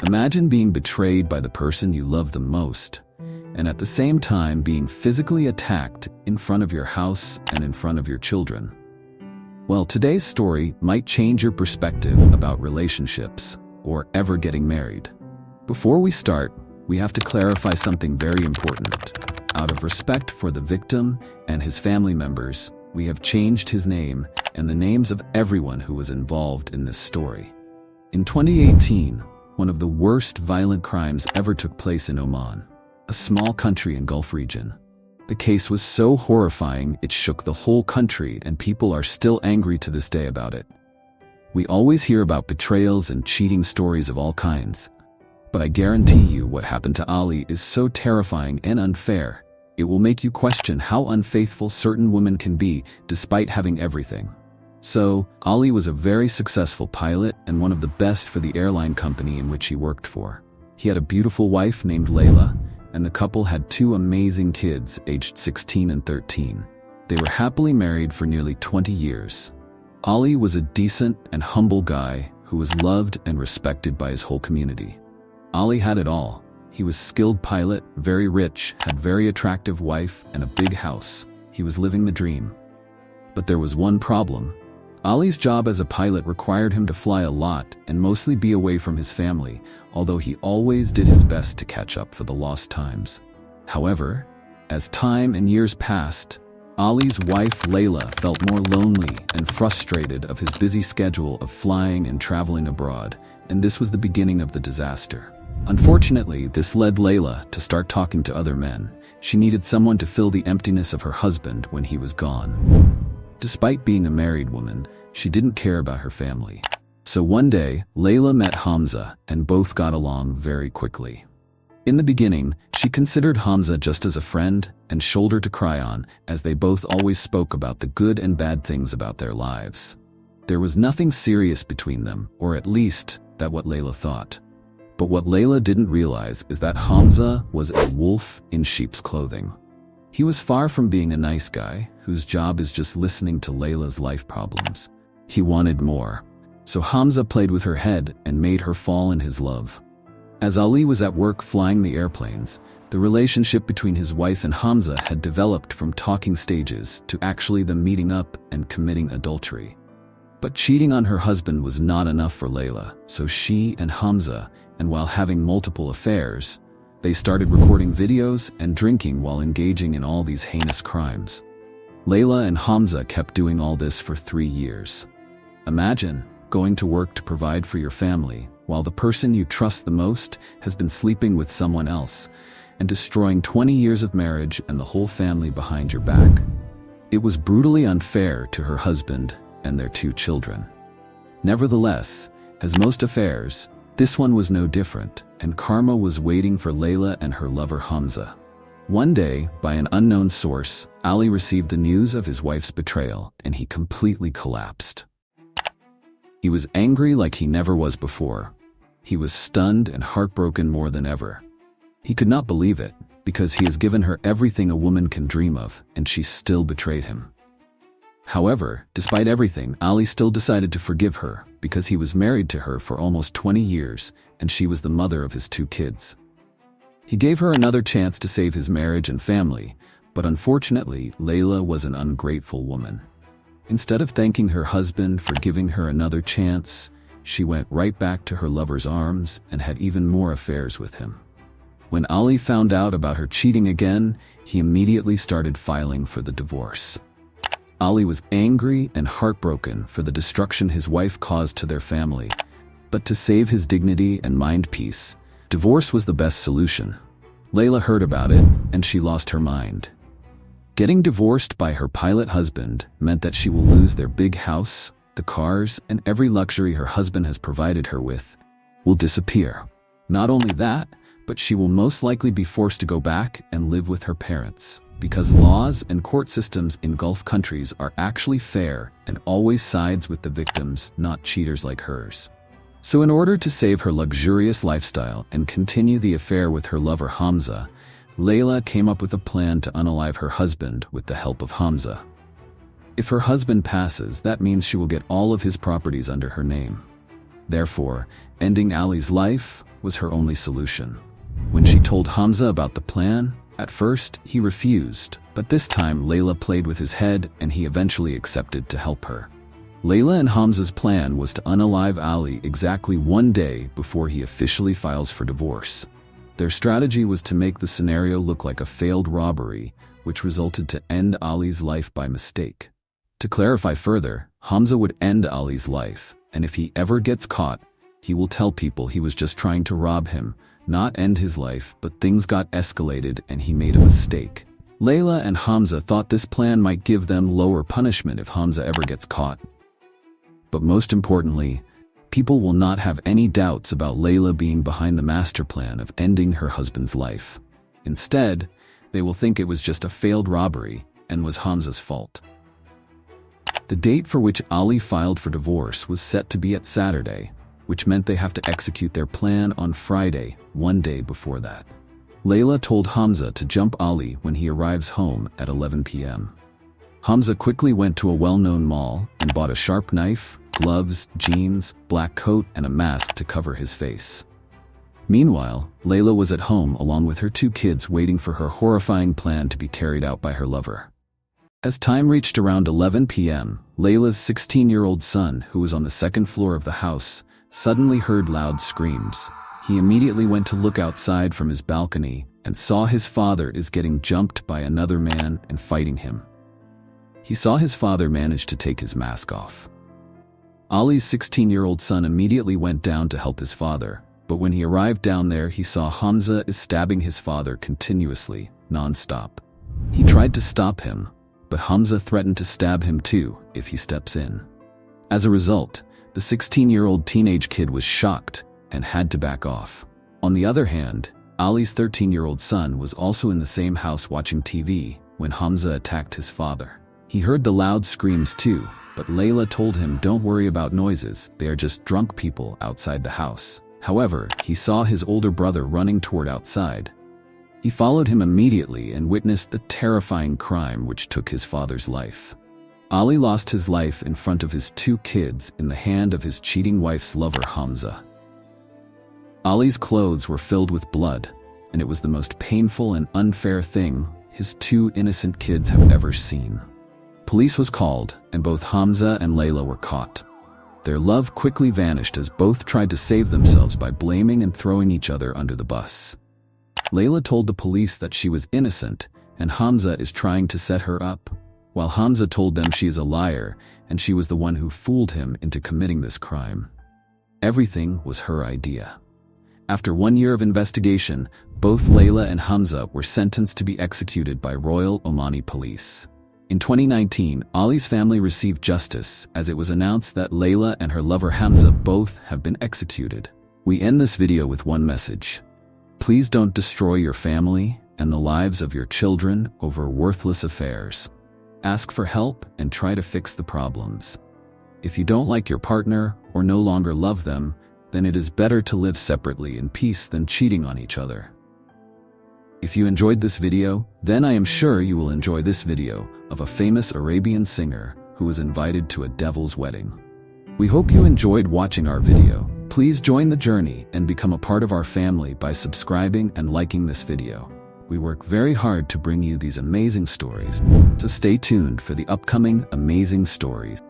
Imagine being betrayed by the person you love the most, and at the same time being physically attacked in front of your house and in front of your children. Well, today's story might change your perspective about relationships or ever getting married. Before we start, we have to clarify something very important. Out of respect for the victim and his family members, we have changed his name and the names of everyone who was involved in this story. In 2018, one of the worst violent crimes ever took place in Oman, a small country in Gulf region. The case was so horrifying it shook the whole country, and people are still angry to this day about it. We always hear about betrayals and cheating stories of all kinds, but I guarantee you what happened to Ali is so terrifying and unfair, it will make you question how unfaithful certain women can be despite having everything. So, Ali was a very successful pilot and one of the best for the airline company in which he worked for. He had a beautiful wife named Layla, and the couple had two amazing kids aged 16 and 13. They were happily married for nearly 20 years. Ali was a decent and humble guy who was loved and respected by his whole community. Ali had it all. He was a skilled pilot, very rich, had very attractive wife and a big house. He was living the dream. But there was one problem. Ali's job as a pilot required him to fly a lot and mostly be away from his family, although he always did his best to catch up for the lost times. However, as time and years passed, Ali's wife Layla felt more lonely and frustrated of his busy schedule of flying and traveling abroad, and this was the beginning of the disaster. Unfortunately, this led Layla to start talking to other men. She needed someone to fill the emptiness of her husband when he was gone. Despite being a married woman, she didn't care about her family. So one day, Layla met Hamza, and both got along very quickly. In the beginning, she considered Hamza just as a friend and shoulder to cry on, as they both always spoke about the good and bad things about their lives. There was nothing serious between them, or at least, that's what Layla thought. But what Layla didn't realize is that Hamza was a wolf in sheep's clothing. He was far from being a nice guy, whose job is just listening to Layla's life problems. He wanted more. So Hamza played with her head and made her fall in his love. As Ali was at work flying the airplanes, the relationship between his wife and Hamza had developed from talking stages to actually them meeting up and committing adultery. But cheating on her husband was not enough for Layla, so she and Hamza, and while having multiple affairs, they started recording videos and drinking while engaging in all these heinous crimes. Layla and Hamza kept doing all this for 3 years. Imagine going to work to provide for your family while the person you trust the most has been sleeping with someone else and destroying 20 years of marriage and the whole family behind your back. It was brutally unfair to her husband and their 2 children. Nevertheless, as most affairs, this one was no different, and karma was waiting for Layla and her lover Hamza. One day, by an unknown source, Ali received the news of his wife's betrayal, and he completely collapsed. He was angry like he never was before. He was stunned and heartbroken more than ever. He could not believe it, because he has given her everything a woman can dream of, and she still betrayed him. However, despite everything, Ali still decided to forgive her, because he was married to her for almost 20 years, and she was the mother of his 2 kids. He gave her another chance to save his marriage and family, but unfortunately, Layla was an ungrateful woman. Instead of thanking her husband for giving her another chance, she went right back to her lover's arms and had even more affairs with him. When Ali found out about her cheating again, he immediately started filing for the divorce. Ali was angry and heartbroken for the destruction his wife caused to their family, but to save his dignity and mind peace, divorce was the best solution. Layla heard about it, and she lost her mind. Getting divorced by her pilot husband meant that she will lose their big house, the cars, and every luxury her husband has provided her with will disappear. Not only that, but she will most likely be forced to go back and live with her parents, because laws and court systems in Gulf countries are actually fair and always sides with the victims, not cheaters like hers. So in order to save her luxurious lifestyle and continue the affair with her lover Hamza, Layla came up with a plan to unalive her husband with the help of Hamza. If her husband passes, that means she will get all of his properties under her name. Therefore, ending Ali's life, was her only solution. When she told Hamza about the plan, at first he refused, but this time Layla played with his head and he eventually accepted to help her. Layla and Hamza's plan was to unalive Ali exactly one day before he officially files for divorce. Their strategy was to make the scenario look like a failed robbery, which resulted to end Ali's life by mistake. To clarify further, Hamza would end Ali's life, and if he ever gets caught, he will tell people he was just trying to rob him, not end his life, but things got escalated and he made a mistake. Layla and Hamza thought this plan might give them lower punishment if Hamza ever gets caught. But most importantly, people will not have any doubts about Layla being behind the master plan of ending her husband's life. Instead, they will think it was just a failed robbery and was Hamza's fault. The date for which Ali filed for divorce was set to be at Saturday, which meant they have to execute their plan on Friday, one day before that. Layla told Hamza to jump Ali when he arrives home at 11 p.m. Hamza quickly went to a well-known mall and bought a sharp knife, gloves, jeans, black coat, and a mask to cover his face. Meanwhile, Layla was at home along with her 2 kids waiting for her horrifying plan to be carried out by her lover. As time reached around 11 p.m., Layla's 16-year-old son, who was on the 2nd floor of the house, suddenly heard loud screams. He immediately went to look outside from his balcony and saw his father is getting jumped by another man and fighting him. He saw his father manage to take his mask off. Ali's 16-year-old son immediately went down to help his father, but when he arrived down there, he saw Hamza is stabbing his father continuously, non-stop. He tried to stop him, but Hamza threatened to stab him too if he steps in. As a result, the 16-year-old teenage kid was shocked and had to back off. On the other hand, Ali's 13-year-old son was also in the same house watching TV when Hamza attacked his father. He heard the loud screams too, but Layla told him don't worry about noises, they are just drunk people outside the house. However, he saw his older brother running toward outside. He followed him immediately and witnessed the terrifying crime which took his father's life. Ali lost his life in front of his 2 kids in the hand of his cheating wife's lover Hamza. Ali's clothes were filled with blood, and it was the most painful and unfair thing his 2 innocent kids have ever seen. Police was called, and both Hamza and Layla were caught. Their love quickly vanished as both tried to save themselves by blaming and throwing each other under the bus. Layla told the police that she was innocent, and Hamza is trying to set her up, while Hamza told them she is a liar and she was the one who fooled him into committing this crime. Everything was her idea. After 1 year of investigation, both Layla and Hamza were sentenced to be executed by Royal Omani Police. In 2019, Ali's family received justice as it was announced that Layla and her lover Hamza both have been executed. We end this video with one message. Please don't destroy your family and the lives of your children over worthless affairs. Ask for help and try to fix the problems. If you don't like your partner or no longer love them, then it is better to live separately in peace than cheating on each other. If you enjoyed this video, then I am sure you will enjoy this video of a famous Arabian singer who was invited to a devil's wedding. We hope you enjoyed watching our video. Please join the journey and become a part of our family by subscribing and liking this video. We work very hard to bring you these amazing stories, so stay tuned for the upcoming amazing stories.